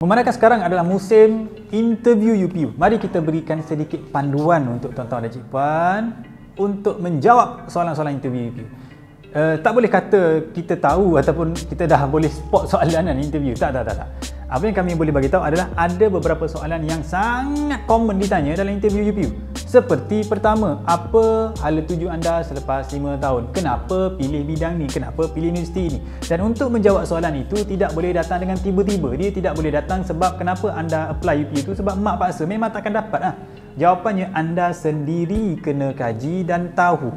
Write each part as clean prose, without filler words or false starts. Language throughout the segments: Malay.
Memandangkan sekarang adalah musim interview UPU, mari kita berikan sedikit panduan untuk tuan-tuan dan cik puan untuk menjawab soalan-soalan interview UPU. Tak boleh kata kita tahu ataupun kita dah boleh spot soalan dan interview. Tak. Apa yang kami boleh bagi tahu adalah ada beberapa soalan yang sangat common ditanya dalam interview UPU. Seperti pertama, apa hala tuju anda selepas 5 tahun? Kenapa pilih bidang ni? Kenapa pilih universiti ni? Dan untuk menjawab soalan itu tidak boleh datang dengan tiba-tiba. Dia tidak boleh datang sebab kenapa anda apply UPU itu sebab mak paksa. Memang takkan dapat. Jawapannya anda sendiri kena kaji dan tahu.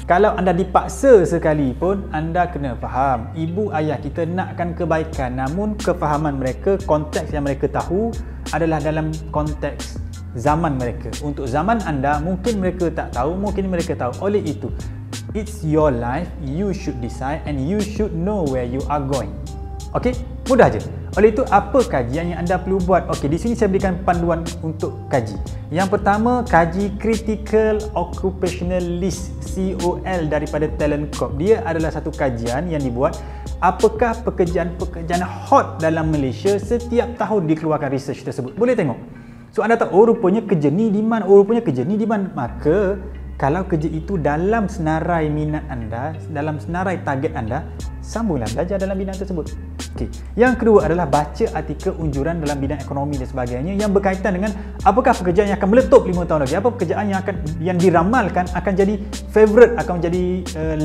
Kalau anda dipaksa sekalipun, anda kena faham. Ibu ayah kita nakkan kebaikan, namun kefahaman mereka, konteks yang mereka tahu adalah dalam konteks zaman mereka. Untuk zaman anda, mungkin mereka tak tahu, mungkin mereka tahu. Oleh itu, it's your life, you should decide and you should know where you are going. Okey, mudah je. Oleh itu, apa kajian yang anda perlu buat? Okey, di sini saya berikan panduan untuk kaji. Yang pertama, kaji Critical Occupational List COL daripada Talent Corp. Dia adalah satu kajian yang dibuat apakah pekerjaan-pekerjaan hot dalam Malaysia setiap tahun dikeluarkan research tersebut. Boleh tengok. So anda tahu, rupanya kerja ni demand, rupanya kerja ni demand. Maka kalau kerja itu dalam senarai minat anda, dalam senarai target anda, sambunglah belajar dalam bidang tersebut. Okey. Yang kedua adalah baca artikel unjuran dalam bidang ekonomi dan sebagainya yang berkaitan dengan apakah pekerjaan yang akan meletup 5 tahun lagi, apa pekerjaan yang diramalkan akan jadi favorite, akan menjadi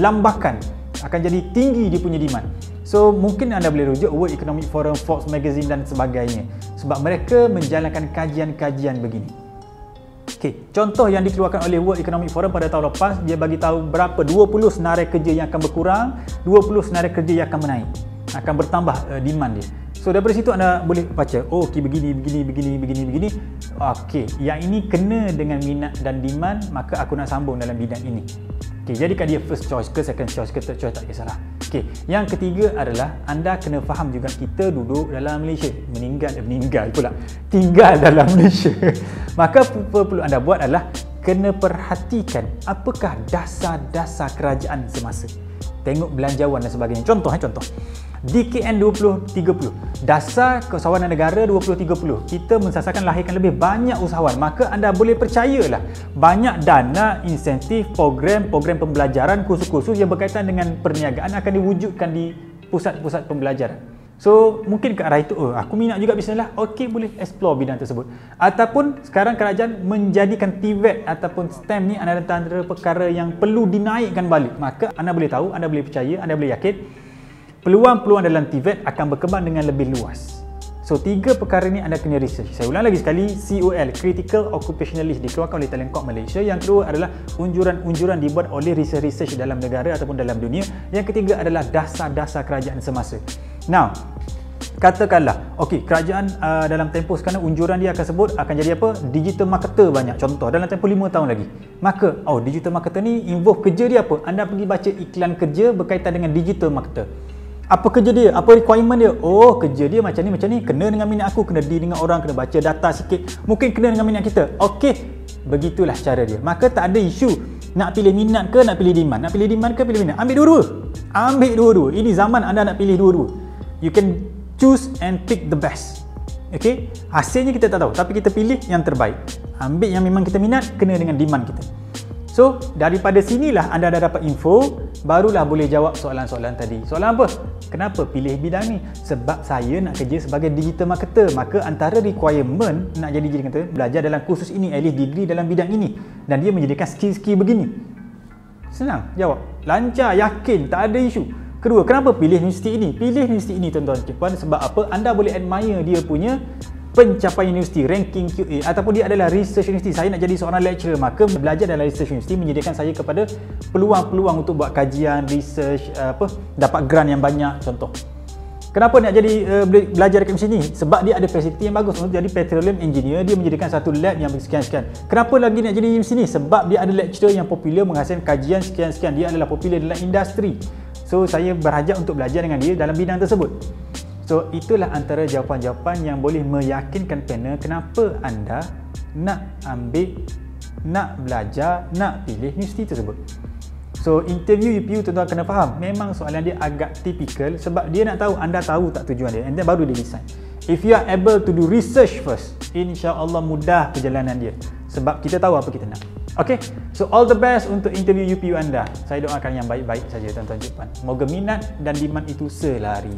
lambakan, akan jadi tinggi dia punya demand. So mungkin anda boleh rujuk World Economic Forum, Forbes Magazine dan sebagainya sebab mereka menjalankan kajian-kajian begini. Okey, contoh yang dikeluarkan oleh World Economic Forum pada tahun lepas, dia bagi tahu berapa 20 senarai kerja yang akan berkurang, 20 senarai kerja yang akan menaik, akan bertambah demand dia. So daripada situ anda boleh baca, oh okey, begini. Okey, yang ini kena dengan minat dan demand, maka aku nak sambung dalam bidang ini. Okey, jadikan dia first choice ke second choice ke third choice, tak kisahlah. Okey, yang ketiga adalah anda kena faham juga kita duduk dalam Malaysia, meninggal pula, tinggal dalam Malaysia. Maka apa perlu anda buat adalah kena perhatikan apakah dasar-dasar kerajaan semasa. Tengok belanjawan dan sebagainya. Contoh. DKN 2030, dasar keusahawanan negara 2030, kita mensasarkan lahirkan lebih banyak usahawan. Maka anda boleh percayalah banyak dana, insentif, program pembelajaran, kursus-kursus yang berkaitan dengan perniagaan akan diwujudkan di pusat-pusat pembelajaran. So mungkin ke arah itu, aku minat juga bisnes lah, okey, boleh explore bidang tersebut. Ataupun sekarang kerajaan menjadikan TVET ataupun STEM ni antara perkara yang perlu dinaikkan balik. Maka anda boleh tahu, anda boleh percaya, anda boleh yakin peluang-peluang dalam TVET akan berkembang dengan lebih luas. So 3 perkara ni anda kena research. Saya ulang lagi sekali, COL, Critical Occupational List, dikeluarkan oleh Talent Corp Malaysia. Yang kedua adalah unjuran-unjuran dibuat oleh research dalam negara ataupun dalam dunia. Yang ketiga adalah dasar-dasar kerajaan semasa. Now, katakanlah, okey, kerajaan dalam tempoh sekarang unjuran dia akan sebut akan jadi apa? Digital marketer banyak. Contoh, dalam tempoh 5 tahun lagi. Maka, digital marketer ni involve kerja dia apa? Anda pergi baca iklan kerja berkaitan dengan digital marketer. Apa kerja dia? Apa requirement dia? Oh, kerja dia macam ni. Kena dengan minat aku, kena deal dengan orang, kena baca data sikit. Mungkin kena dengan minat kita. Okey, begitulah cara dia. Maka tak ada isu nak pilih minat ke nak pilih demand. Nak pilih demand ke pilih minat. Ambil dua-dua. Ini zaman anda nak pilih dua-dua. You can choose and pick the best. Okey? Hasilnya kita tak tahu, tapi kita pilih yang terbaik. Ambil yang memang kita minat, kena dengan demand kita. So, daripada sinilah anda dah dapat info, barulah boleh jawab soalan-soalan tadi. Soalan apa? Kenapa pilih bidang ni? Sebab saya nak kerja sebagai digital marketer. Maka antara requirement nak jadi digital marketer, belajar dalam kursus ini, at least degree dalam bidang ini. Dan dia menyediakan skill-skill begini. Senang jawab. Lancar, yakin, tak ada isu. Kedua, kenapa pilih universiti ini? Pilih universiti ini tuan-tuan dan puan sebab apa? Anda boleh admire dia punya pencapaian universiti, ranking QA, ataupun dia adalah research universiti. Saya nak jadi seorang lecturer, maka belajar dalam research universiti menyediakan saya kepada peluang-peluang untuk buat kajian, research, dapat grant yang banyak. Contoh, kenapa nak jadi belajar dekat sini? Sebab dia ada fasiliti yang bagus. Untuk jadi petroleum engineer, dia menyediakan satu lab yang sekian-sekian. Kenapa lagi nak jadi di sini? Sebab dia ada lecturer yang popular menghasilkan kajian sekian-sekian. Dia adalah popular dalam industri. So saya berhajat untuk belajar dengan dia dalam bidang tersebut. So itulah antara jawapan-jawapan yang boleh meyakinkan panel kenapa anda nak ambil, nak belajar, nak pilih universiti tersebut. So interview UPU tuan-tuan kena faham, memang soalan dia agak tipikal sebab dia nak tahu anda tahu tak tujuan dia, and then baru dia decide. If you are able to do research first, insya-Allah mudah perjalanan dia. Sebab kita tahu apa kita nak. Okay, so all the best untuk interview UPU anda. Saya doakan yang baik-baik saja tuan-tuan cikgu puan. Moga minat dan demand itu selari.